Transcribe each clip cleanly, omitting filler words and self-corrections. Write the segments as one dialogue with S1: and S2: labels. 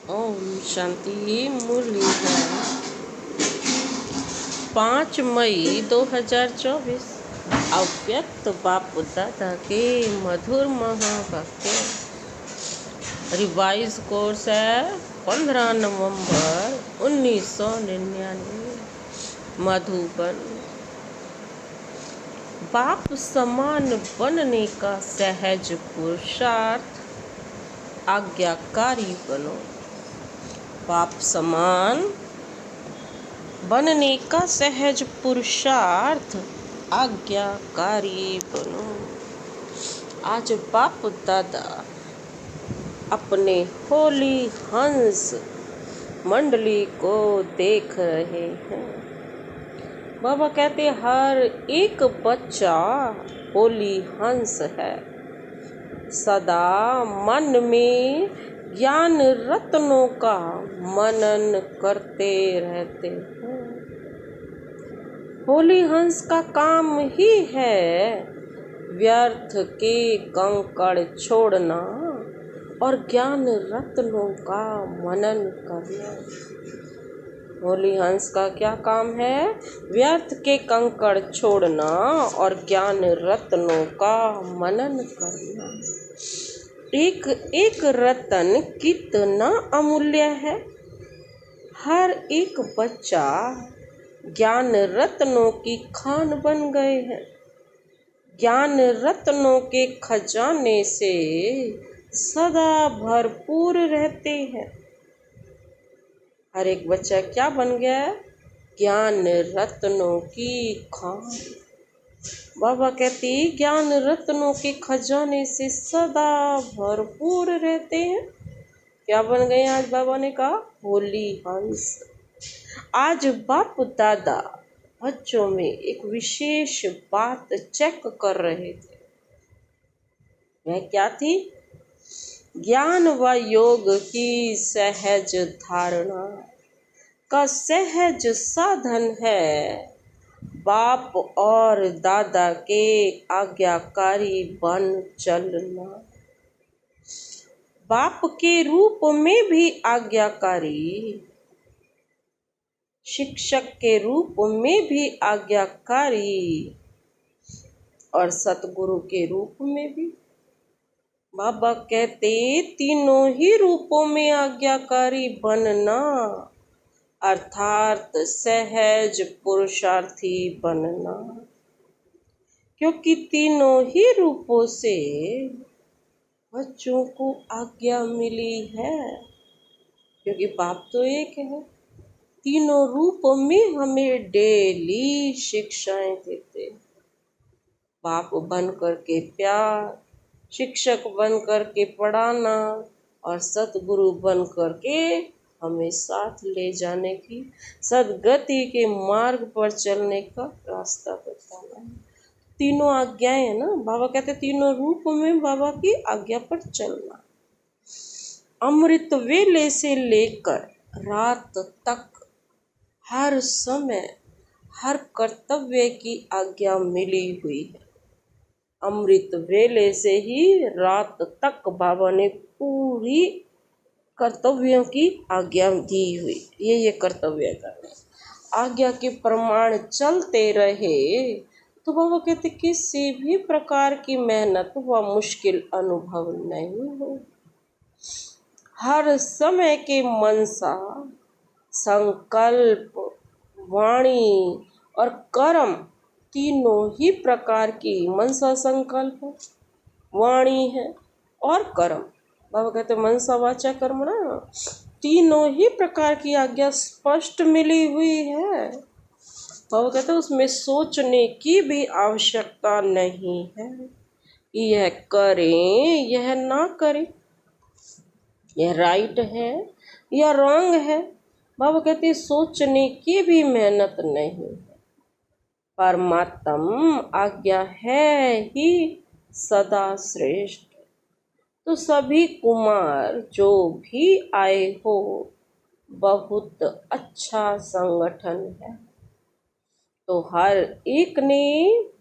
S1: ओम शांति। मुरली है 5 मई 2024। अव्यक्त बाप दादा के मधुर महावाक्य। रिवाइज कोर्स है 15 नवंबर 1999, मधुबन। बाप समान बनने का सहज पुरुषार्थ, आज्ञाकारी बनो। बाप समान बनने का सहज पुरुषार्थ, आज्ञाकारी बनो। आज बाप दादा अपने होली हंस मंडली को देख रहे हैं। बाबा कहते हर एक बच्चा होली हंस है। सदा मन में ज्ञान रत्नों का मनन करते रहते हैं। होली हंस का काम ही है व्यर्थ के कंकड़ छोड़ना और ज्ञान रत्नों का मनन करना। होली हंस का क्या काम है? व्यर्थ के कंकड़ छोड़ना और ज्ञान रत्नों का मनन करना। एक एक रतन कितना अमूल्य है। हर एक बच्चा ज्ञान रत्नों की खान बन गए हैं। ज्ञान रत्नों के खजाने से सदा भरपूर रहते हैं। हर एक बच्चा क्या बन गया है? ज्ञान रत्नों की खान। बाबा कहते ज्ञान रत्नों के खजाने से सदा भरपूर रहते हैं। क्या बन गए आज? बाबा ने कहा होली हंस। आज बाप दादा बच्चों में एक विशेष बात चेक कर रहे थे। वह क्या थी? ज्ञान व योग की सहज धारणा का सहज साधन है बाप और दादा के आज्ञाकारी बन चलना। बाप के रूप में भी आज्ञाकारी, शिक्षक के रूप में भी आज्ञाकारी और सतगुरु के रूप में भी। बाबा कहते तीनों ही रूपों में आज्ञाकारी बनना अर्थात सहज पुरुषार्थी बनना। क्योंकि तीनों ही रूपों से बच्चों को आज्ञा मिली है। क्योंकि बाप तो एक है। तीनों रूपों में हमें डेली शिक्षाएं देते। बाप बन करके प्यार, शिक्षक बन करके पढ़ाना और सतगुरु बन करके हमें साथ ले जाने की, सदगति के मार्ग पर चलने का रास्ता बताना है। तीनों आज्ञाएं है ना। बाबा कहते तीनों रूप में बाबा की आज्ञा पर चलना। अमृत वेले से लेकर रात तक हर समय हर कर्तव्य की आज्ञा मिली हुई है। अमृत वेले से ही रात तक बाबा ने पूरी कर्तव्यों की आज्ञा दी हुई। ये कर्तव्य करने, आज्ञा के प्रमाण चलते रहे तो बाबा कहते किसी भी प्रकार की मेहनत व मुश्किल अनुभव नहीं हो। हर समय के मनसा, संकल्प, वाणी और कर्म, तीनों ही प्रकार की मनसा, संकल्प, वाणी है और कर्म। बाबा कहते मनसा वाचा कर्म ना, तीनों ही प्रकार की आज्ञा स्पष्ट मिली हुई है। बाबा कहते उसमें सोचने की भी आवश्यकता नहीं है। यह करें यह ना करें, यह राइट है या रॉन्ग है। बाबा कहते सोचने की भी मेहनत नहीं है। परमात्म आज्ञा है ही सदा श्रेष्ठ। तो सभी कुमार जो भी आए हो, बहुत अच्छा संगठन है। तो हर एक ने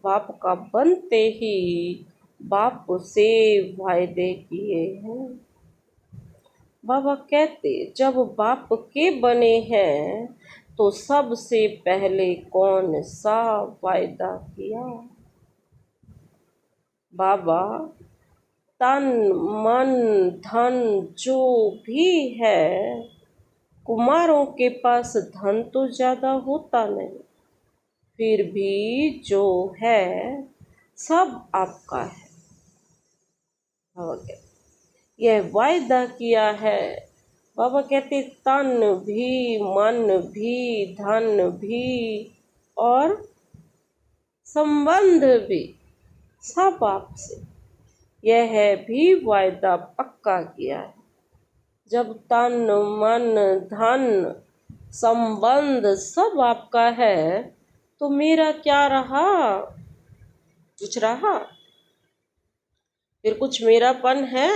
S1: बाप का बनते ही बाप से वायदे किए हैं। बाबा कहते जब बाप के बने हैं तो सबसे पहले कौन सा वायदा किया। बाबा तन मन धन जो भी है, कुमारों के पास धन तो ज्यादा होता नहीं, फिर भी जो है सब आपका है। बाबा कहते यह वायदा किया है। बाबा कहते तन भी मन भी धन भी और संबंध भी सब आपसे, यह भी वायदा पक्का किया है। जब तन मन धन संबंध सब आपका है तो मेरा क्या रहा, कुछ रहा? फिर कुछ मेरापन है?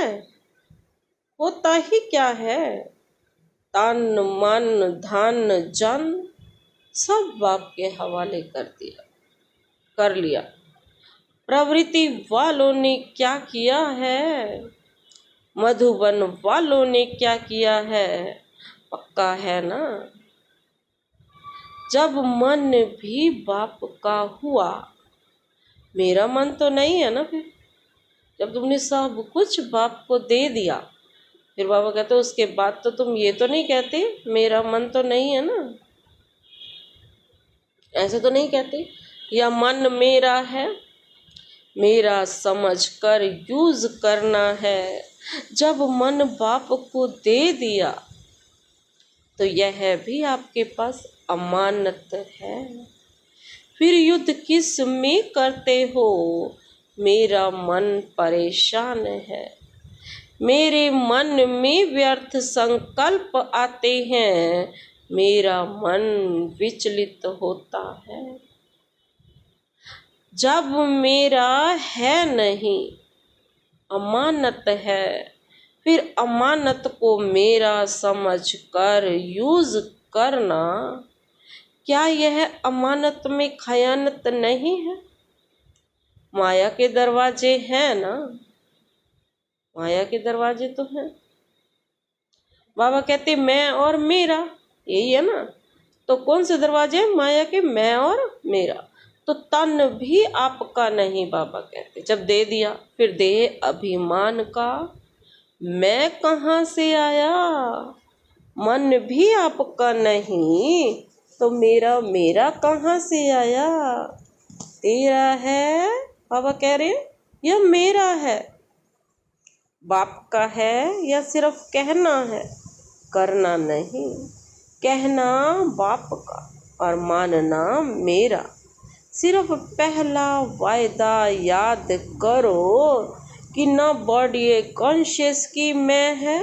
S1: होता ही क्या है? तन मन धन जन सब आपके हवाले कर लिया। प्रवृत्ति वालों ने क्या किया है, मधुबन वालों ने क्या किया है, पक्का है ना। जब मन भी बाप का हुआ, मेरा मन तो नहीं है ना। फिर जब तुमने सब कुछ बाप को दे दिया, फिर बाबा कहते उसके बाद तो तुम ये तो नहीं कहते मेरा मन तो नहीं है ना, ऐसे तो नहीं कहते। या मन मेरा है, मेरा समझ कर यूज करना है। जब मन बाप को दे दिया तो यह भी आपके पास अमानत है। फिर युद्ध किस में करते हो, मेरा मन परेशान है। मेरे मन में व्यर्थ संकल्प आते हैं, मेरा मन विचलित होता है। जब मेरा है नहीं, अमानत है, फिर अमानत को मेरा समझ कर यूज करना, क्या यह अमानत में खयानत नहीं है? माया के दरवाजे हैं ना, माया के दरवाजे तो हैं। बाबा कहते मैं और मेरा, यही है ना। तो कौन से दरवाजे हैं माया के? मैं और मेरा। तो तन भी आपका नहीं, बाबा कहते जब दे दिया, फिर देह अभिमान का मैं कहाँ से आया। मन भी आपका नहीं तो मेरा कहाँ से आया। तेरा है, बाबा कह रहे हैं यह मेरा है। बाप का है या सिर्फ कहना है, करना नहीं। कहना बाप का और मानना मेरा। सिर्फ पहला वायदा याद करो कि ना बॉडी कॉन्शियस की मैं है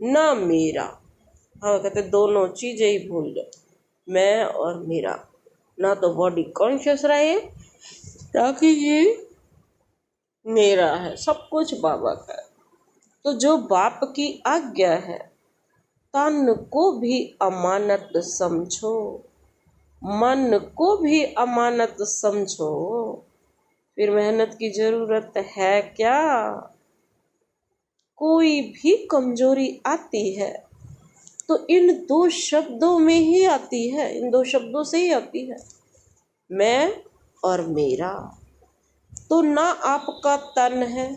S1: ना मेरा। हाँ कहते दोनों चीजें ही भूल जाओ, मैं और मेरा। ना तो बॉडी कॉन्शियस रहे ताकि ये मेरा है, सब कुछ बाबा का है। तो जो बाप की आज्ञा है, तन को भी अमानत समझो, मन को भी अमानत समझो। फिर मेहनत की जरूरत है क्या? कोई भी कमजोरी आती है तो इन दो शब्दों में ही आती है, इन दो शब्दों से ही आती है, मैं और मेरा। तो ना आपका तन है,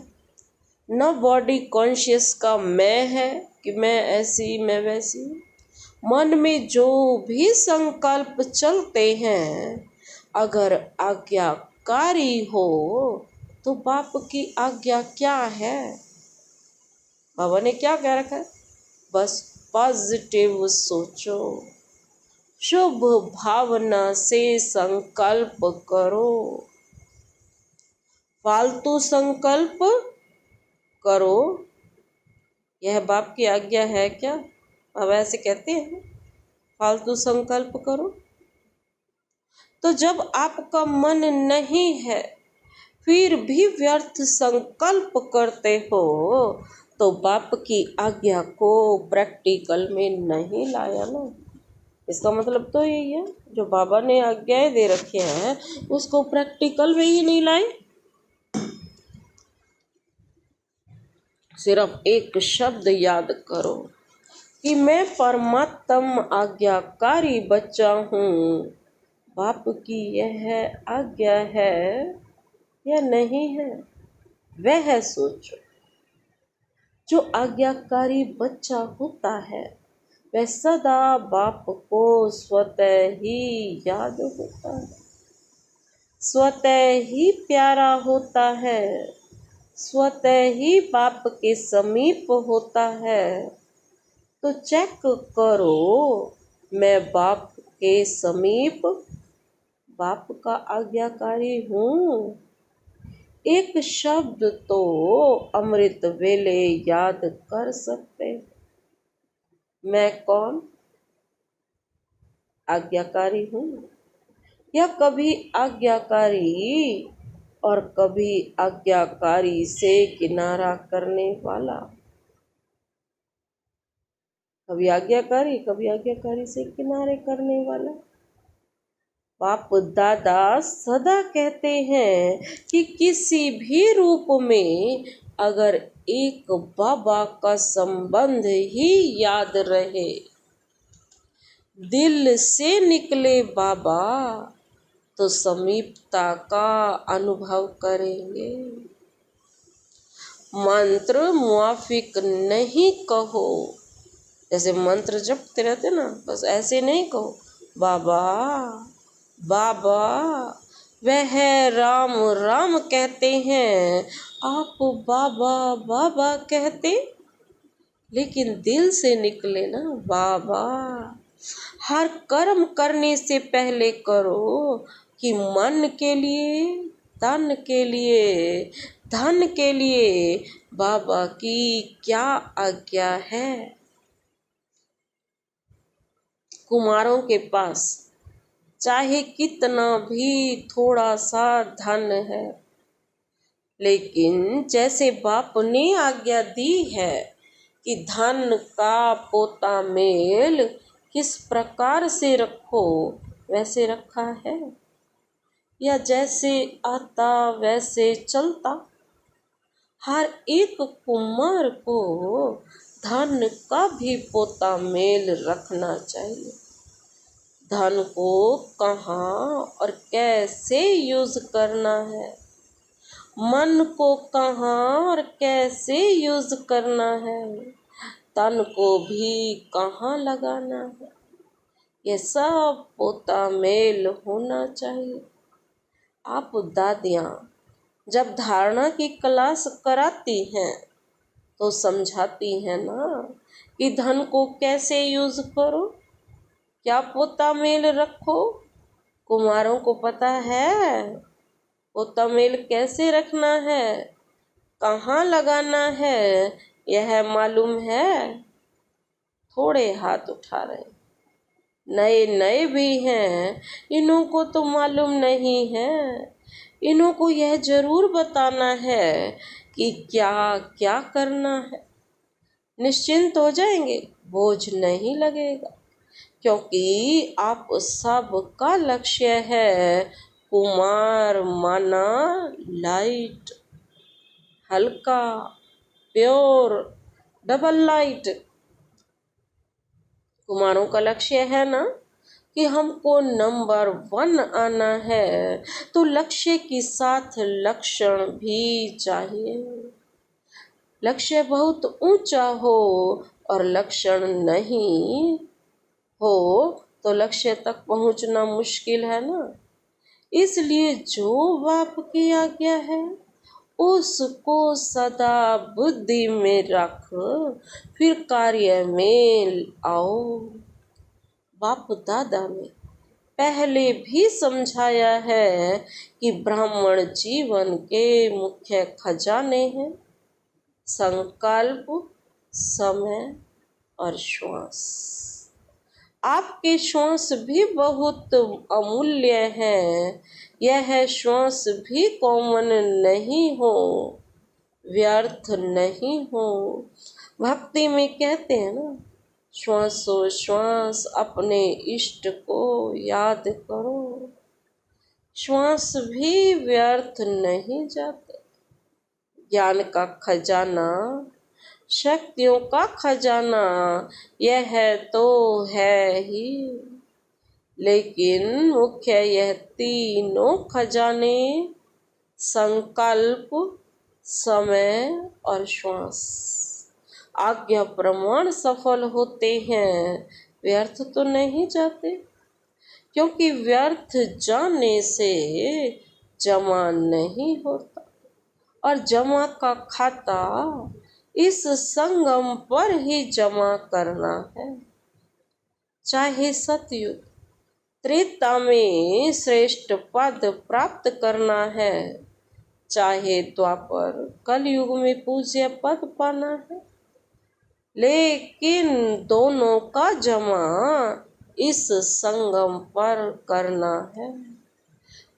S1: न बॉडी कॉन्शियस का मैं है कि मैं ऐसी मैं वैसी। मन में जो भी संकल्प चलते हैं, अगर आज्ञाकारी हो तो बाप की आज्ञा क्या है? बाबा ने क्या कह रखा है? बस पॉजिटिव सोचो, शुभ भावना से संकल्प करो। फालतू संकल्प करो, यह बाप की आज्ञा है क्या? अब ऐसे कहते हैं फालतू संकल्प करो। तो जब आपका मन नहीं है फिर भी व्यर्थ संकल्प करते हो तो बाप की आज्ञा को प्रैक्टिकल में नहीं लाया ना। इसका मतलब तो यही है, जो बाबा ने आज्ञाएं दे रखे हैं उसको प्रैक्टिकल में ही नहीं लाए। सिर्फ एक शब्द याद करो कि मैं परमात्म आज्ञाकारी बच्चा हूँ। बाप की यह आज्ञा है या नहीं है, वह सोचो। जो आज्ञाकारी बच्चा होता है वह सदा बाप को स्वतः ही याद होता है, स्वतः ही प्यारा होता है, स्वतः ही बाप के समीप होता है। तो चेक करो, मैं बाप के समीप, बाप का आज्ञाकारी हूँ। एक शब्द तो अमृत वेले याद कर सकते, मैं कौन, आज्ञाकारी हूँ या कभी आज्ञाकारी और कभी आज्ञाकारी से किनारा करने वाला। कभी आज्ञाकारी से किनारे करने वाला। बाप दादा सदा कहते हैं कि किसी भी रूप में अगर एक बाबा का संबंध ही याद रहे, दिल से निकले बाबा, तो समीपता का अनुभव करेंगे। मंत्र मुआफिक नहीं कहो, जैसे मंत्र जपते रहते ना, बस ऐसे नहीं कहो बाबा बाबा। वह राम राम कहते हैं, आप बाबा बाबा कहते, लेकिन दिल से निकले ना बाबा। हर कर्म करने से पहले करो कि मन के लिए, तन के लिए, धन के लिए बाबा की क्या आज्ञा है। कुमारों के पास चाहे कितना भी थोड़ा सा धन है, लेकिन जैसे बाप ने आज्ञा दी है कि धन का पोता मेल किस प्रकार से रखो, वैसे रखा है या जैसे आता वैसे चलता। हर एक कुमार को धन का भी पोता मेल रखना चाहिए। धन को कहाँ और कैसे यूज करना है, मन को कहाँ और कैसे यूज करना है, तन को भी कहाँ लगाना है, ये सब पोता मेल होना चाहिए। आप दादियाँ जब धारणा की क्लास कराती हैं तो समझाती हैं ना कि धन को कैसे यूज करो, क्या पोता मेल रखो। कुमारों को पता है पोता मेल कैसे रखना है, कहाँ लगाना है, यह मालूम है। थोड़े हाथ उठा रहे, नए नए भी हैं, इन्हों को तो मालूम नहीं है। इन्हों को यह जरूर बताना है कि क्या क्या करना है। निश्चिंत हो जाएंगे, बोझ नहीं लगेगा, क्योंकि आप सबका लक्ष्य है कुमार माना लाइट, हल्का, प्योर, डबल लाइट। कुमारों का लक्ष्य है ना कि हमको नंबर 1 आना है, तो लक्ष्य के साथ लक्षण भी चाहिए। लक्ष्य बहुत ऊंचा हो और लक्षण नहीं हो तो लक्ष्य तक पहुंचना मुश्किल है ना। इसलिए जो बाप की आज्ञा है उसको सदा बुद्धि में रख, फिर कार्य में आओ। बाप दादा ने पहले भी समझाया है कि ब्राह्मण जीवन के मुख्य खजाने हैं संकल्प, समय और श्वास। आपके श्वास भी बहुत अमूल्य हैं, यह श्वास भी कॉमन नहीं हो, व्यर्थ नहीं हो। भक्ति में कहते हैं ना, श्वासो श्वास अपने इष्ट को याद करो। श्वास भी व्यर्थ नहीं जाते। ज्ञान का खजाना शक्तियों का खजाना यह तो है ही, लेकिन मुख्य यह तीनों खजाने संकल्प, समय और श्वास आज्ञा प्रमाण सफल होते हैं, व्यर्थ तो नहीं जाते, क्योंकि व्यर्थ जाने से जमा नहीं होता और जमा का खाता इस संगम पर ही जमा करना है। चाहे सतयुग त्रेता में श्रेष्ठ पद प्राप्त करना है, चाहे द्वापर कलयुग में पूज्य पद पाना है, लेकिन दोनों का जमा इस संगम पर करना है।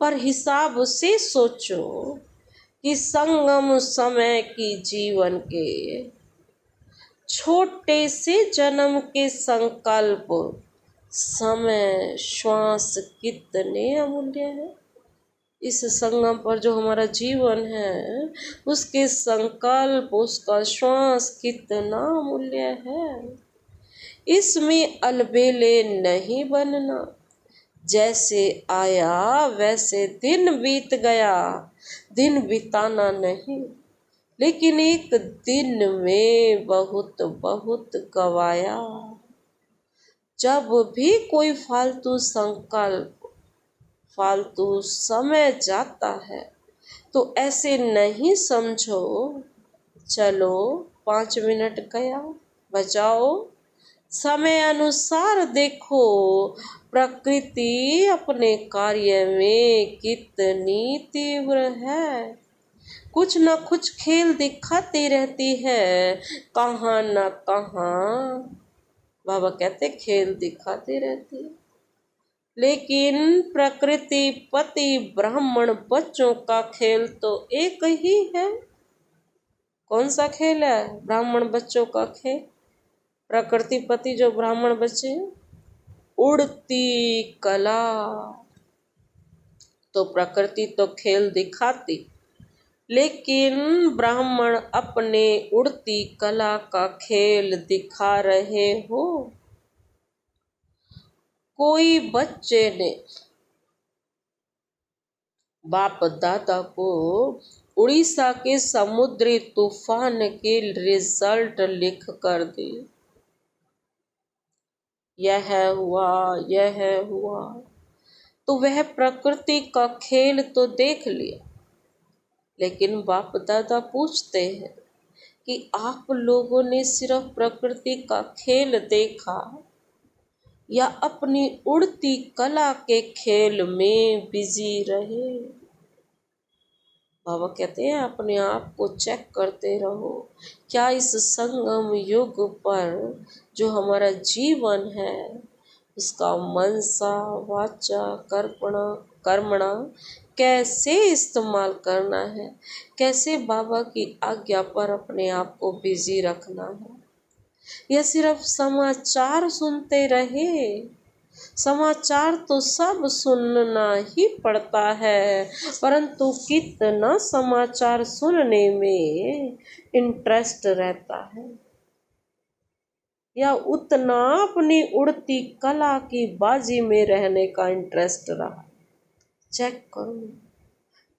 S1: पर हिसाब से सोचो कि संगम समय की जीवन के छोटे से जन्म के संकल्प, समय, श्वास कितने अमूल्य है। इस संगम पर जो हमारा जीवन है, उसके संकल्प, उसका श्वास कितना अमूल्य है। इसमें अलबेले नहीं बनना, जैसे आया वैसे दिन बीत गया, दिन बिताना नहीं, लेकिन एक दिन में बहुत बहुत गवाया। जब भी कोई फालतू संकल्प, फालतू समय जाता है, तो ऐसे नहीं समझो चलो 5 मिनट गया, बचाओ। समय अनुसार देखो प्रकृति अपने कार्य में कितनी तीव्र है। कुछ न कुछ खेल दिखाती रहती है, कहाँ न कहाँ बाबा कहते खेल दिखाती रहती है। लेकिन प्रकृति पति ब्राह्मण बच्चों का खेल तो एक ही है। कौन सा खेल है? ब्राह्मण बच्चों का खेल। प्रकृति पति जो ब्राह्मण बच्चे, उड़ती कला। तो प्रकृति तो खेल दिखाती, लेकिन ब्राह्मण अपने उड़ती कला का खेल दिखा रहे हो। कोई बच्चे ने बाप दादा को उड़ीसा के समुद्री तूफान के रिजल्ट लिख कर दिए, यह हुआ, यह हुआ। तो वह प्रकृति का खेल तो देख लिया, लेकिन बाप दादा पूछते हैं कि आप लोगों ने सिर्फ प्रकृति का खेल देखा या अपनी उड़ती कला के खेल में बिजी रहे। बाबा कहते हैं अपने आप को चेक करते रहो, क्या इस संगम युग पर जो हमारा जीवन है, उसका मनसा वाचा कर्मणा कैसे इस्तेमाल करना है, कैसे बाबा की आज्ञा पर अपने आप को बिजी रखना है। या सिर्फ समाचार सुनते रहे। समाचार तो सब सुनना ही पड़ता है, परंतु कितना समाचार सुनने में इंटरेस्ट रहता है, या उतना अपनी उड़ती कला की बाजी में रहने का इंटरेस्ट रहा। चेक करो।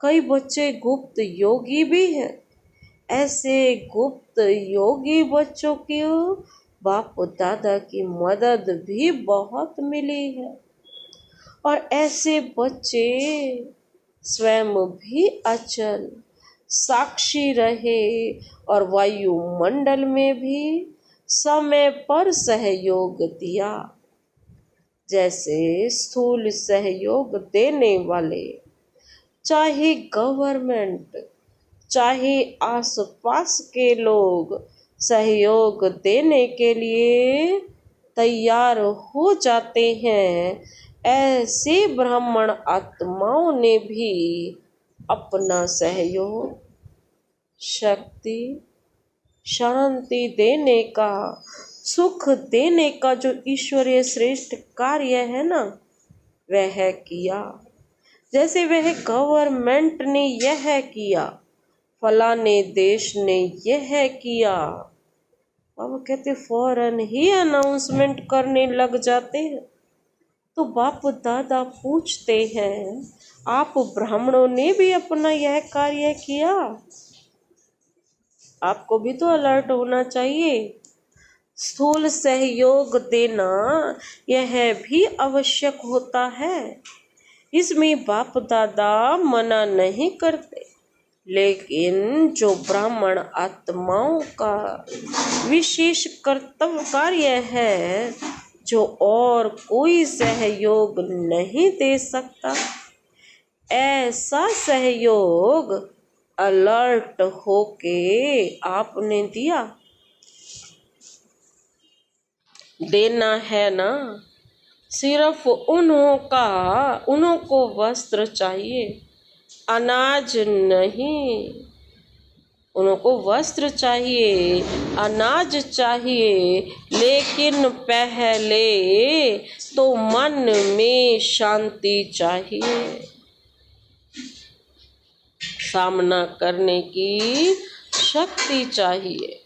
S1: कई बच्चे गुप्त योगी भी हैं। ऐसे गुप्त योगी बच्चों की बाप दादा की मदद भी बहुत मिली है, और ऐसे बच्चे स्वयं भी अचल साक्षी रहे और वायुमंडल में भी समय पर सहयोग दिया। जैसे स्थूल सहयोग देने वाले, चाहे गवर्नमेंट, चाहे आसपास के लोग सहयोग देने के लिए तैयार हो जाते हैं, ऐसे ब्राह्मण आत्माओं ने भी अपना सहयोग, शक्ति, शांति देने का, सुख देने का जो ईश्वरीय श्रेष्ठ कार्य है ना, वह किया। जैसे वह गवर्नमेंट ने यह किया, फलाने देश ने यह किया, बाबा कहते फौरन ही अनाउंसमेंट करने लग जाते हैं। तो बाप दादा पूछते हैं, आप ब्राह्मणों ने भी अपना यह कार्य किया? आपको भी तो अलर्ट होना चाहिए। स्थूल सहयोग देना यह भी आवश्यक होता है, इसमें बाप दादा मना नहीं करते। लेकिन जो ब्राह्मण आत्माओं का विशेष कर्तव्य कार्य है, जो और कोई सहयोग नहीं दे सकता, ऐसा सहयोग अलर्ट होके आपने दिया। देना है ना। सिर्फ उन्हों को वस्त्र चाहिए, अनाज नहीं। उनको वस्त्र चाहिए, अनाज चाहिए, लेकिन पहले तो मन में शांति चाहिए। सामना करने की शक्ति चाहिए।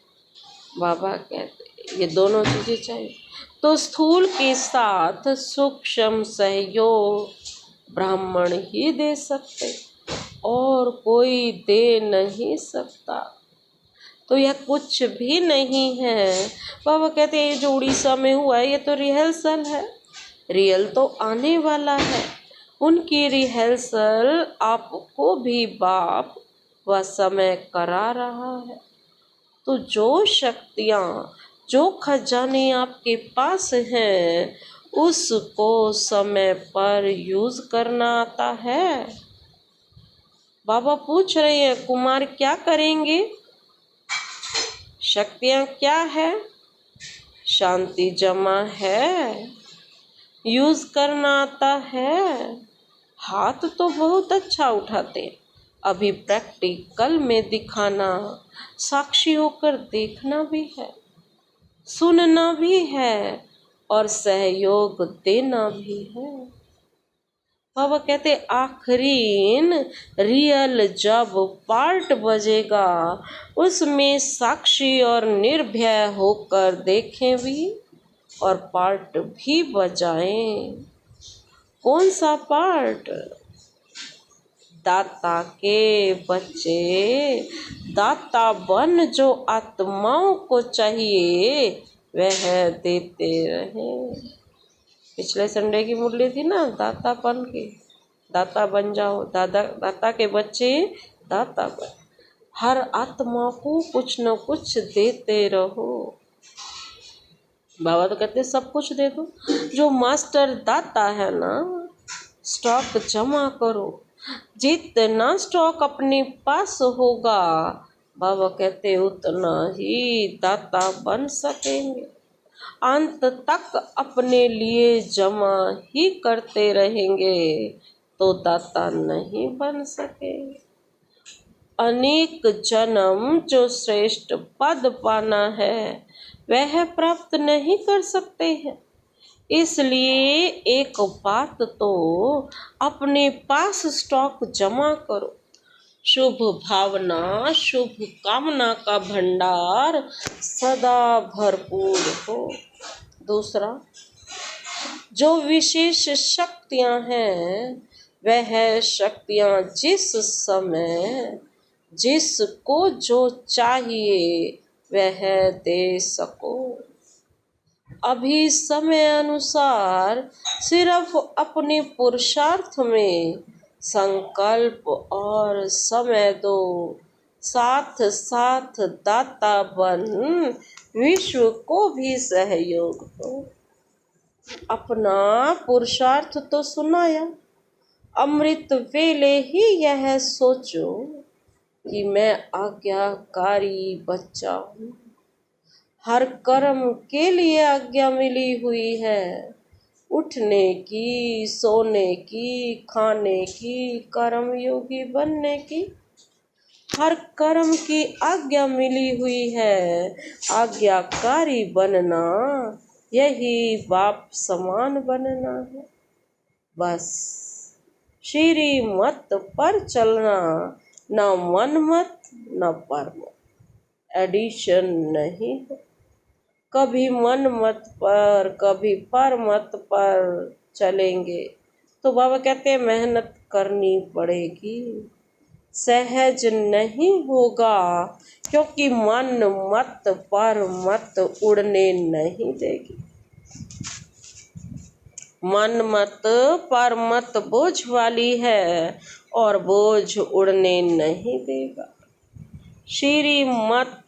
S1: बाबा कहते ये दोनों चीजें चाहिए। तो स्थूल के साथ सूक्ष्म सहयोग ब्राह्मण ही दे सकते, और कोई दे नहीं सकता। तो यह कुछ भी नहीं है। बाबा कहते हैं ये जो उड़ीसा में हुआ है, ये तो रिहर्सल है, रियल तो आने वाला है। उनकी रिहर्सल आपको भी बाप व समय करा रहा है। तो जो शक्तियाँ, जो खजाने आपके पास हैं, उसको समय पर यूज करना आता है। बाबा पूछ रहे हैं कुमार क्या करेंगे? शक्तियाँ क्या है? शांति जमा है, यूज करना आता है। हाथ तो बहुत अच्छा उठाते हैं, अभी प्रैक्टिकल में दिखाना, साक्षी होकर देखना भी है, सुनना भी है और सहयोग देना भी है। बाबा कहते आखिरीन रियल जब पार्ट बजेगा, उसमें साक्षी और निर्भय होकर देखें भी और पार्ट भी बजाएं। कौन सा पार्ट? दाता के बच्चे दाता बन जो आत्माओं को चाहिए वह देते रहे। पिछले संडे की मुरली थी ना, दाता बन के, दाता बन जाओ, दाता के बच्चे दाता बन। हर आत्मा को कुछ न कुछ देते रहो। बाबा तो कहते सब कुछ दे दो। जो मास्टर दाता है ना, स्टॉक जमा करो। जितना स्टॉक अपने पास होगा, बाबा कहते उतना ही दाता बन सकेंगे। अंत तक अपने लिए जमा ही करते रहेंगे तो दाता नहीं बन सकेंगे। अनेक जन्म जो श्रेष्ठ पद पाना है वह प्राप्त नहीं कर सकते हैं। इसलिए एक बात तो अपने पास स्टॉक जमा करो। शुभ भावना, शुभ कामना का भंडार सदा भरपूर हो। दूसरा, जो विशेष शक्तियां हैं, वह शक्तियां जिस समय जिसको जो चाहिए वह दे सको। अभी समय अनुसार सिर्फ अपने पुरुषार्थ में संकल्प और समय दो, साथ साथ दाता बन विश्व को भी सहयोग दो। अपना पुरुषार्थ तो सुनाया, अमृत वेले ही यह सोचो कि मैं आज्ञाकारी बच्चा हूँ। हर कर्म के लिए आज्ञा मिली हुई है, उठने की, सोने की, खाने की, कर्म योगी बनने की। हर कर्म की आज्ञा मिली हुई है। आज्ञाकारी बनना यही बाप समान बनना है। बस श्री मत पर चलना, न मन मत न पर मत, एडिशन नहीं है। कभी मन मत पर, कभी पर मत पर चलेंगे। तो बाबा कहते हैं मेहनत करनी पड़ेगी, सहज नहीं होगा, क्योंकि मन मत पर मत उड़ने नहीं देगी। मन मत पर मत बोझ वाली है और बोझ उड़ने नहीं देगा। श्री मत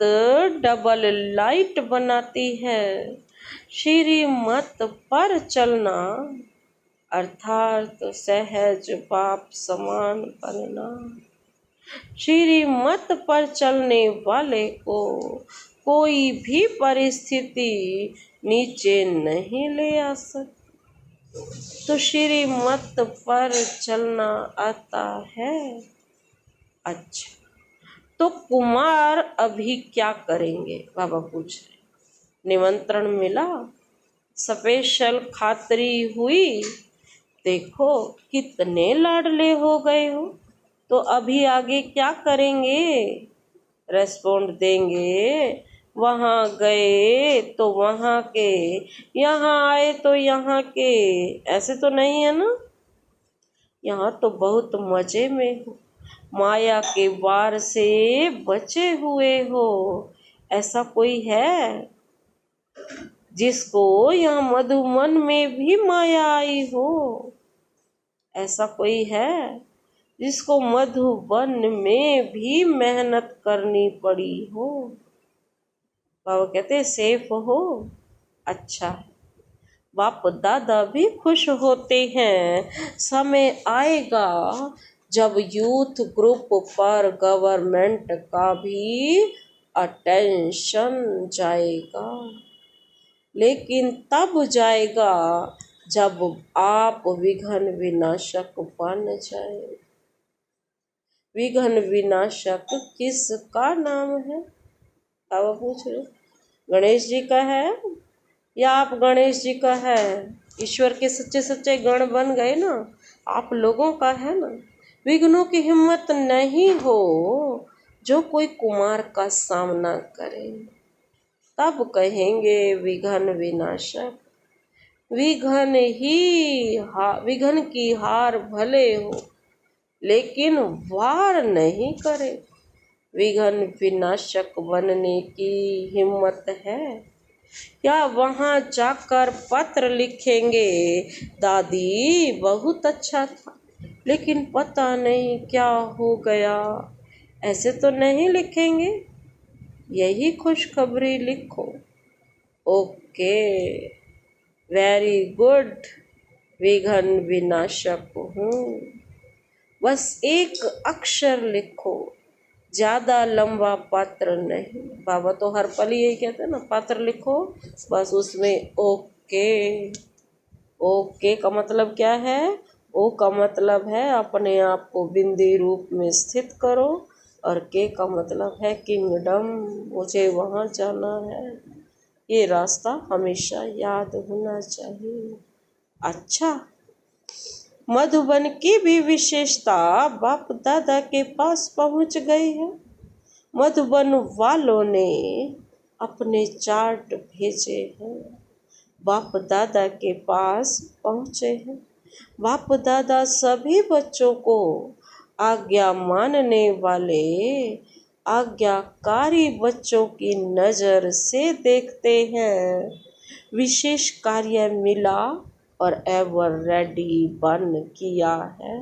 S1: डबल लाइट बनाती है, श्री मत पर चलना अर्थात सहज बाप समान बनना। श्री मत पर चलने वाले को कोई भी परिस्थिति नीचे नहीं ले आ सकती। तो श्री मत पर चलना आता है। अच्छा, तो कुमार अभी क्या करेंगे, बाबा पूछ रहे। निमंत्रण मिला, स्पेशल खातरी हुई, देखो कितने लाडले हो गए हो, तो अभी आगे क्या करेंगे, रेस्पॉन्ड देंगे। वहाँ गए तो वहाँ के, यहाँ आए तो यहाँ के, ऐसे तो नहीं है ना। यहाँ तो बहुत मजे में हो, माया के वार से बचे हुए हो। ऐसा कोई है जिसको यहाँ मधुमन में भी माया आई हो? ऐसा कोई है जिसको मधुबन में भी मेहनत करनी पड़ी हो? बाबा कहते सेफ हो, अच्छा है। बाप दादा भी खुश होते हैं। समय आएगा जब यूथ ग्रुप पर गवर्नमेंट का भी अटेंशन जाएगा, लेकिन तब जाएगा जब आप विघ्न विनाशक बन जाए। विघ्न विनाशक किसका नाम है? अब पूछ रहे, गणेश जी का है या आप गणेश जी का है? ईश्वर के सच्चे सच्चे गण बन गए ना, आप लोगों का है ना। विघ्नों की हिम्मत नहीं हो जो कोई कुमार का सामना करे, तब कहेंगे विघ्न विनाशक। विघ्न की हार भले हो, लेकिन वार नहीं करे। विघ्न विनाशक बनने की हिम्मत है क्या? वहाँ जाकर पत्र लिखेंगे, दादी बहुत अच्छा था लेकिन पता नहीं क्या हो गया, ऐसे तो नहीं लिखेंगे। यही खुशखबरी लिखो। ओके, वेरी गुड, विघ्न विनाशक हूँ। बस एक अक्षर लिखो, ज्यादा लंबा पत्र नहीं। बाबा तो हर पल यही कहते हैं ना, पत्र लिखो बस उसमें ओके। ओके का मतलब क्या है? ओ का मतलब है अपने आप को बिंदी रूप में स्थित करो, और के का मतलब है किंगडम, मुझे वहाँ जाना है। ये रास्ता हमेशा याद होना चाहिए। अच्छा, मधुबन की भी विशेषता बाप दादा के पास पहुंच गई है। मधुबन वालों ने अपने चार्ट भेजे हैं, बाप दादा के पास पहुंचे हैं। बाप दादा सभी बच्चों को आज्ञा मानने वाले आज्ञाकारी बच्चों की नज़र से देखते हैं। विशेष कार्य मिला और एवर रेडी बन किया है,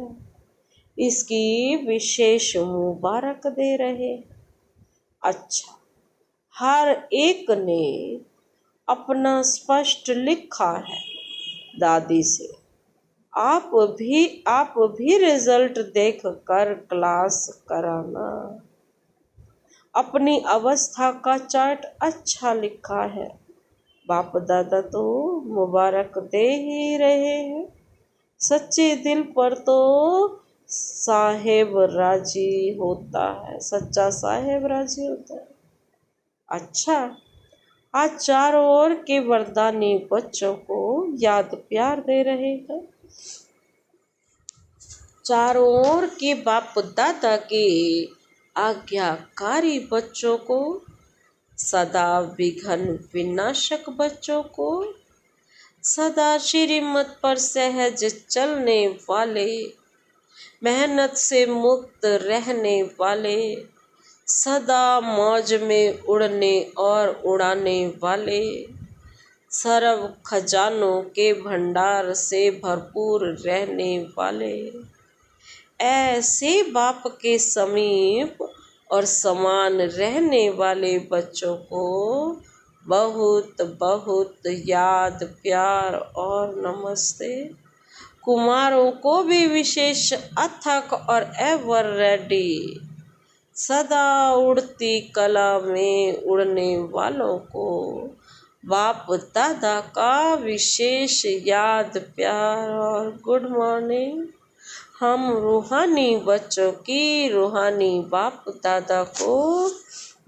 S1: इसकी विशेष मुबारक दे रहे। अच्छा, हर एक ने अपना स्पष्ट लिखा है दादी से। आप भी रिजल्ट देख कर क्लास कराना। अपनी अवस्था का चार्ट अच्छा लिखा है, बाप दादा तो मुबारक दे ही रहे हैं। सच्चे दिल पर तो साहेब राजी होता है, सच्चा साहेब राजी होता है। अच्छा, आज चारों ओर के वरदानी बच्चों को याद प्यार दे रहे हैं। चारों ओर के बाप दादा के आज्ञाकारी बच्चों को सदा विघ्न विनाशक बच्चों को, सदा श्रीमत पर सहज चलने वाले, मेहनत से मुक्त रहने वाले, सदा मौज में उड़ने और उड़ाने वाले, सर्व खजानों के भंडार से भरपूर रहने वाले, ऐसे बाप के समीप और समान रहने वाले बच्चों को बहुत बहुत याद, प्यार और नमस्ते। कुमारों को भी विशेष अथक और एवर रेडी, सदा उड़ती कला में उड़ने वालों को बाप दादा का विशेष याद, प्यार और गुड मॉर्निंग। हम रूहानी बच्चों की रूहानी बाप दादा को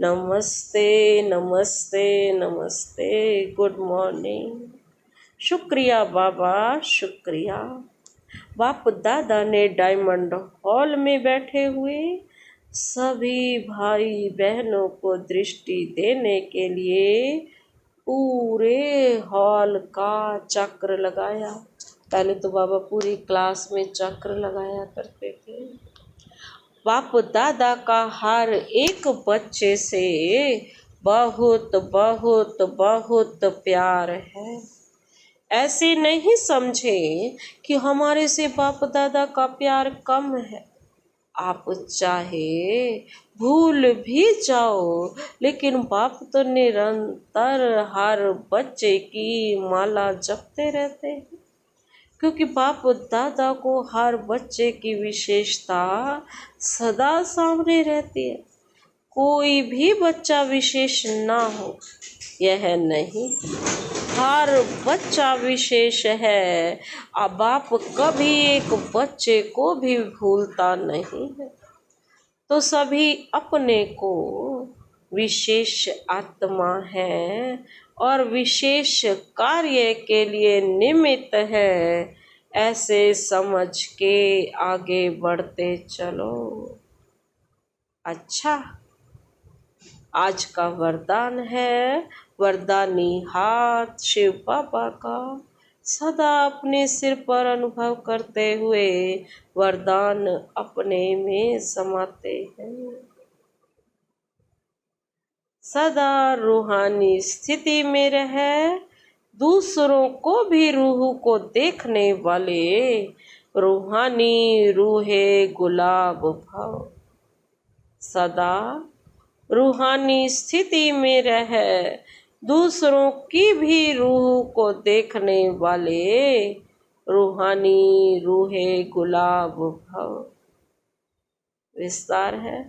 S1: नमस्ते नमस्ते नमस्ते, गुड मॉर्निंग। शुक्रिया बाबा, शुक्रिया। बाप दादा ने डायमंड हॉल में बैठे हुए सभी भाई बहनों को दृष्टि देने के लिए पूरे हॉल का चक्र लगाया। पहले तो बाबा पूरी क्लास में चक्र लगाया करते थे। बाप दादा का हर एक बच्चे से बहुत बहुत बहुत प्यार है। ऐसे नहीं समझे कि हमारे से बाप दादा का प्यार कम है। आप चाहे भूल भी जाओ, लेकिन बाप तो निरंतर हर बच्चे की माला जपते रहते हैं, क्योंकि बाप दादा को हर बच्चे की विशेषता सदा सामने रहती है। कोई भी बच्चा विशेष ना हो, यह नहीं, हर बच्चा विशेष है। अब बाप कभी एक बच्चे को भी भूलता नहीं है। तो सभी अपने को विशेष आत्मा है और विशेष कार्य के लिए निमित्त है, ऐसे समझ के आगे बढ़ते चलो। अच्छा, आज का वरदान है, वरदानी हाथ शिव बाबा का सदा अपने सिर पर अनुभव करते हुए वरदान अपने में समाते हैं। सदा रूहानी स्थिति में रहे, दूसरों को भी रूह को देखने वाले, रूहानी रूहे गुलाब भाव। सदा रूहानी स्थिति में रहे, दूसरों की भी रूह को देखने वाले, रूहानी रूहे गुलाब भव। विस्तार है,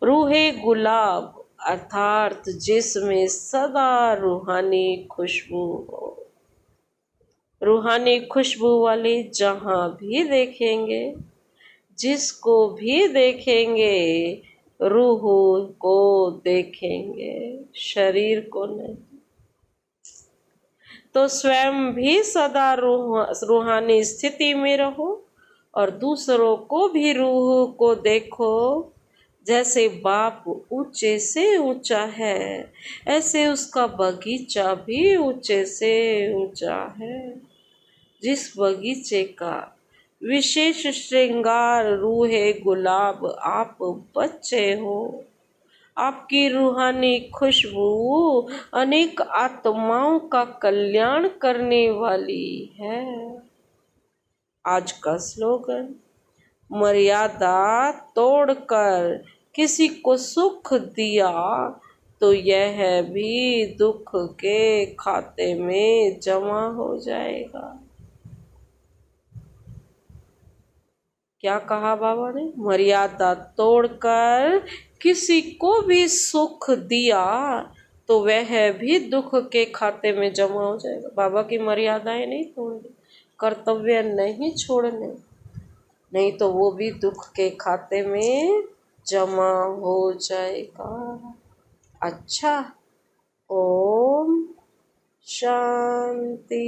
S1: रूहे गुलाब अर्थात जिसमें सदा रूहानी खुशबू हो। रूहानी खुशबू वाले जहाँ भी देखेंगे, जिसको भी देखेंगे, रूह को देखेंगे, शरीर को नहीं। तो स्वयं भी सदा रूहानी स्थिति में रहो और दूसरों को भी रूह को देखो। जैसे बाप ऊंचे से ऊंचा है, ऐसे उसका बगीचा भी ऊंचे से ऊंचा है। जिस बगीचे का विशेष श्रृंगार रूहे गुलाब आप बच्चे हो, आपकी रूहानी खुशबू अनेक आत्माओं का कल्याण करने वाली है। आज का स्लोगन, मर्यादा तोड़कर किसी को सुख दिया तो यह भी दुख के खाते में जमा हो जाएगा। क्या कहा बाबा ने? मर्यादा तोड़कर किसी को भी सुख दिया तो वह भी दुख के खाते में जमा हो जाएगा। बाबा की मर्यादाएं नहीं तोड़नी, कर्तव्य नहीं छोड़ने, नहीं तो वो भी दुख के खाते में जमा हो जाएगा। अच्छा, ओम शांति।